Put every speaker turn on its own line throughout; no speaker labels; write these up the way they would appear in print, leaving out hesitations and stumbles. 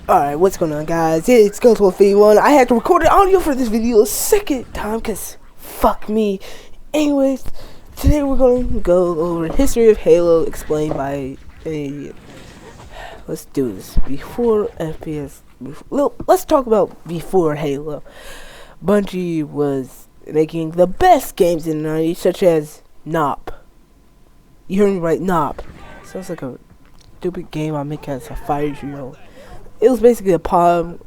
Alright, what's going on, guys? It's Ghost1 I had to record an audio for this video a second time because fuck me. Anyways, today we're going to go over history of Halo explained by an idiot. Let's do this. Before FPS. Let's talk about before Halo. Bungie was making the best games in the 90s, such as NOP. You heard me right, NOP. Sounds like a stupid game I make as a 5-year-old. It was basically a POM.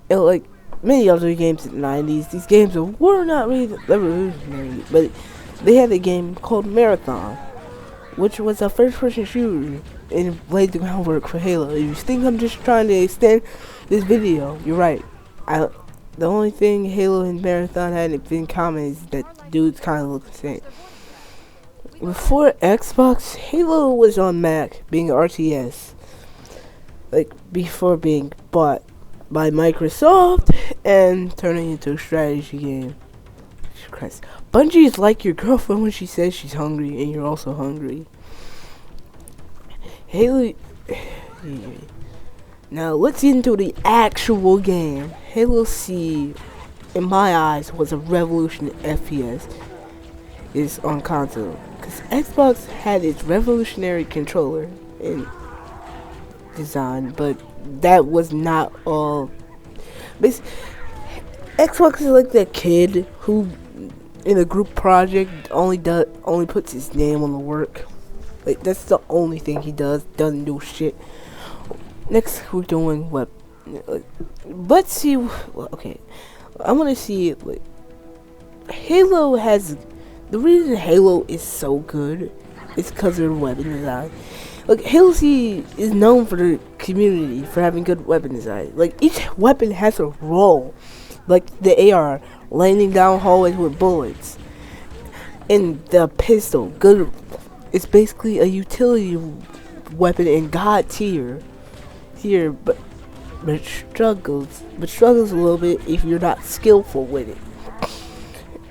Like many other games in the 90s, these games were not really revolutionary, but they had a game called Marathon, which was a first-person shooter, and it laid the groundwork for Halo. If you think I'm just trying to extend this video, you're right. The only thing Halo and Marathon had in common is that the dudes kind of look the same. Before Xbox, Halo was on Mac, being RTS. Like, before being bought by Microsoft and turning into a strategy game. Christ. Bungie is like your girlfriend when she says she's hungry and you're also hungry. Halo. Now, let's get into the actual game. Halo C, in my eyes, was a revolution in FPS. Is on console. Because Xbox had its revolutionary controller in design, but that was not all. Xbox is like that kid who in a group project only puts his name on the work. Like, that's the only thing he does. Doesn't do shit. Next we're doing what, let's see. Okay, I want to see, like, Halo has, the reason Halo is so good is because of the weapon design. Like, Halo C is known for the community for having good weapon design. Like, each weapon has a role. Like the AR, landing down hallways with bullets. And the pistol, good. It's basically a utility weapon in God tier. Here, but struggles a little bit if you're not skillful with it.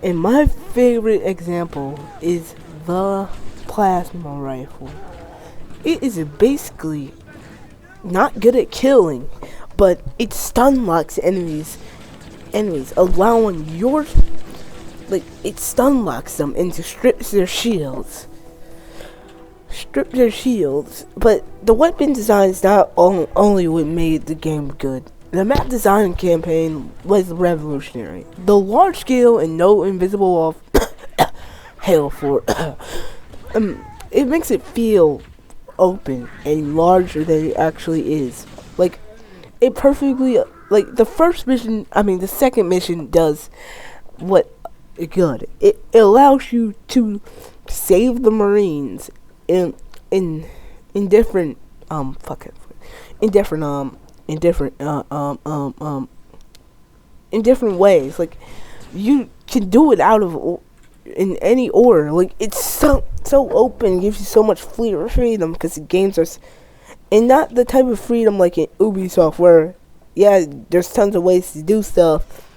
And my favorite example is the plasma rifle. It is basically not good at killing, but it stun locks enemies, allowing it stun locks them and strips their shields. But the weapon design is not only what made the game good. The map design campaign was revolutionary. The large scale and no invisible wall Halo 4 it makes it feel open and larger than it actually is. Like, it perfectly, like, the second mission does what good. It allows you to save the Marines in different ways. Like, you can do it in any order. Like, it's so open, gives you so much freedom, because the games are, and not the type of freedom like in Ubisoft where, yeah, there's tons of ways to do stuff,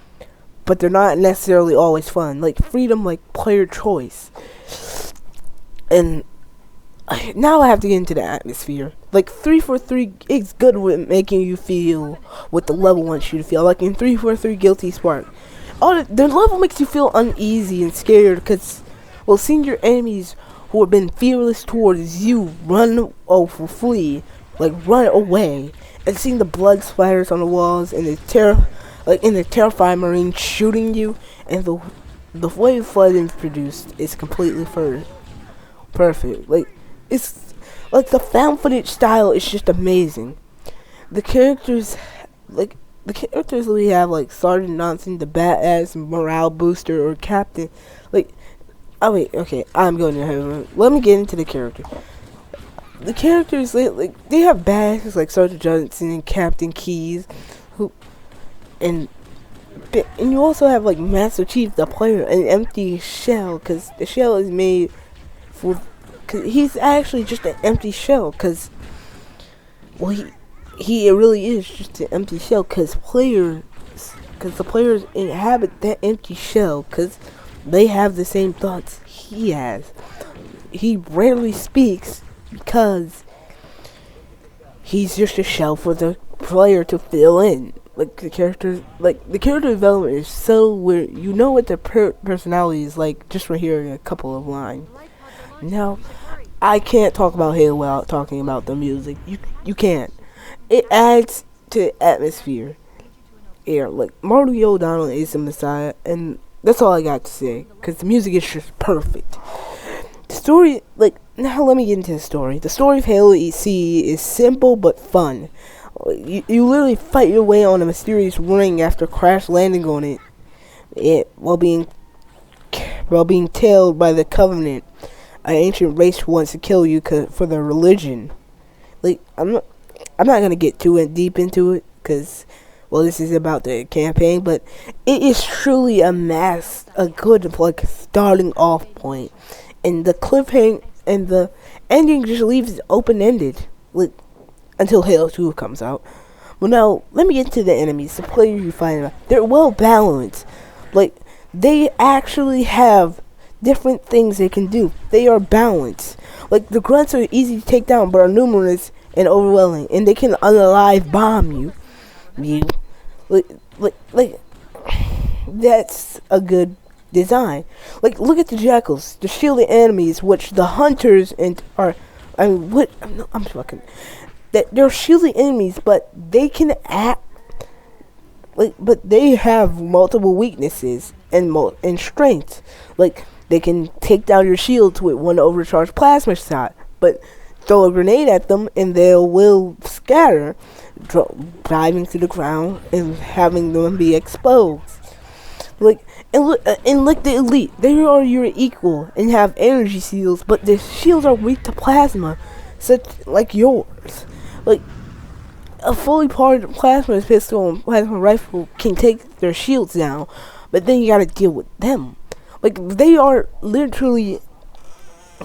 but they're not necessarily always fun. Like, freedom, like player choice. And now I have to get into the atmosphere. Like, 343 is good with making you feel what the level wants you to feel. Like in 343 Guilty Spark, the level makes you feel uneasy and scared because, well, seeing your enemies who have been fearless towards you flee, like run away, and seeing the blood splatters on the walls and the terrifying Marines shooting you, and the way flood is produced is completely perfect. Like, it's like the found footage style is just amazing. The characters we have, like Sergeant Johnson, the badass morale booster, or Captain. Like, oh wait, okay, I'm going to have. Let me get into the character. The characters, they have badasses like Sergeant Johnson and Captain Keys, and you also have, like, Master Chief, the player, an empty shell, because the shell is made for. Cause he's actually just an empty shell, cause, well, he really is just an empty shell, cause the players inhabit that empty shell, cause they have the same thoughts he has. He rarely speaks because he's just a shell for the player to fill in. Like the character development is so weird. You know what the personality is like just from hearing a couple of lines. Now, I can't talk about Halo without talking about the music. You can't. It adds to atmosphere. Air like Marty O'Donnell is the Messiah, and that's all I got to say. Cause the music is just perfect. The story, like now, let me get into the story. The story of Halo EC is simple but fun. You literally fight your way on a mysterious ring after crash landing on it while being tailed by the Covenant, an ancient race who wants to kill you for their religion. Like I'm not gonna get too deep into it because, well, this is about the campaign, but it is truly a good like starting off point, and the cliffhanger and the ending just leaves it open ended, like until Halo 2 comes out. Well, now let me get to the enemies. The players you find, they're well balanced. Like they actually have different things they can do. They are balanced. Like the grunts are easy to take down, but are numerous and overwhelming, and they can unalive bomb you. Like, like that's a good design. Like, look at the jackals, the shielded enemies, which the hunters and are. I mean, what? I'm fucking. That they're shielded enemies, but they can act. Like, but they have multiple weaknesses and strengths. Like, they can take down your shields with one overcharged plasma shot, but throw a grenade at them and they will scatter, diving to the ground and having them be exposed. Like and like the elite, they are your equal and have energy shields, but the shields are weak to plasma, such like yours. Like a fully powered plasma pistol and plasma rifle can take their shields down, but then you gotta deal with them. Like they are literally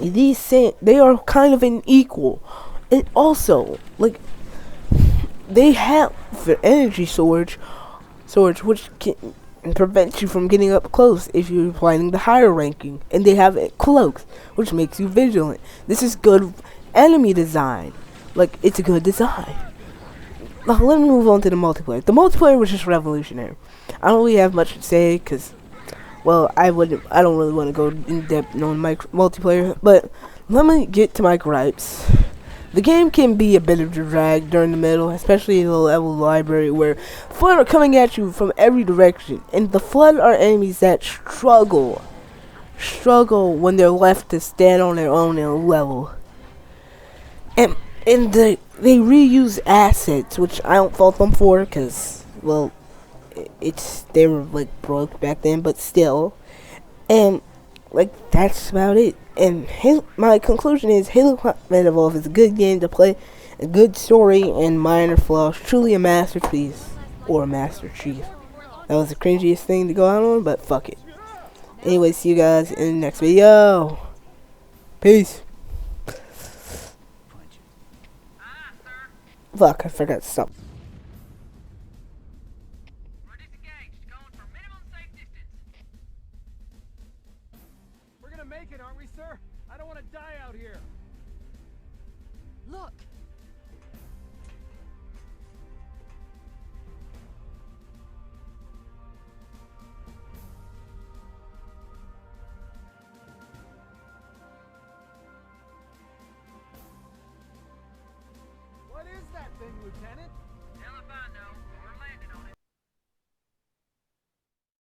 they are kind of an equal, and also like they have the energy storage which can prevent you from getting up close if you're playing the higher ranking, and they have cloaks which makes you vigilant. This is good enemy design. Like it's a good design. Now let me move on to the multiplayer. The multiplayer was just revolutionary. I don't really have much to say because, well, I don't really want to go in depth on multiplayer, but let me get to my gripes. The game can be a bit of a drag during the middle, especially in the level library where flood are coming at you from every direction, and the flood are enemies that struggle when they're left to stand on their own in a level. And they reuse assets, which I don't fault them for, because, well, they were like broke back then, but still. And like that's about it. And my conclusion is Halo Combat Evolved is a good game to play, a good story and minor flaws, truly a masterpiece or a master chief. That was the cringiest thing to go out on, but fuck it. Anyway, see you guys in the next video. Peace. Fuck, I forgot to stop.
We're gonna make it, aren't we, sir? I don't want to die out here.
Look!
What is that thing, Lieutenant?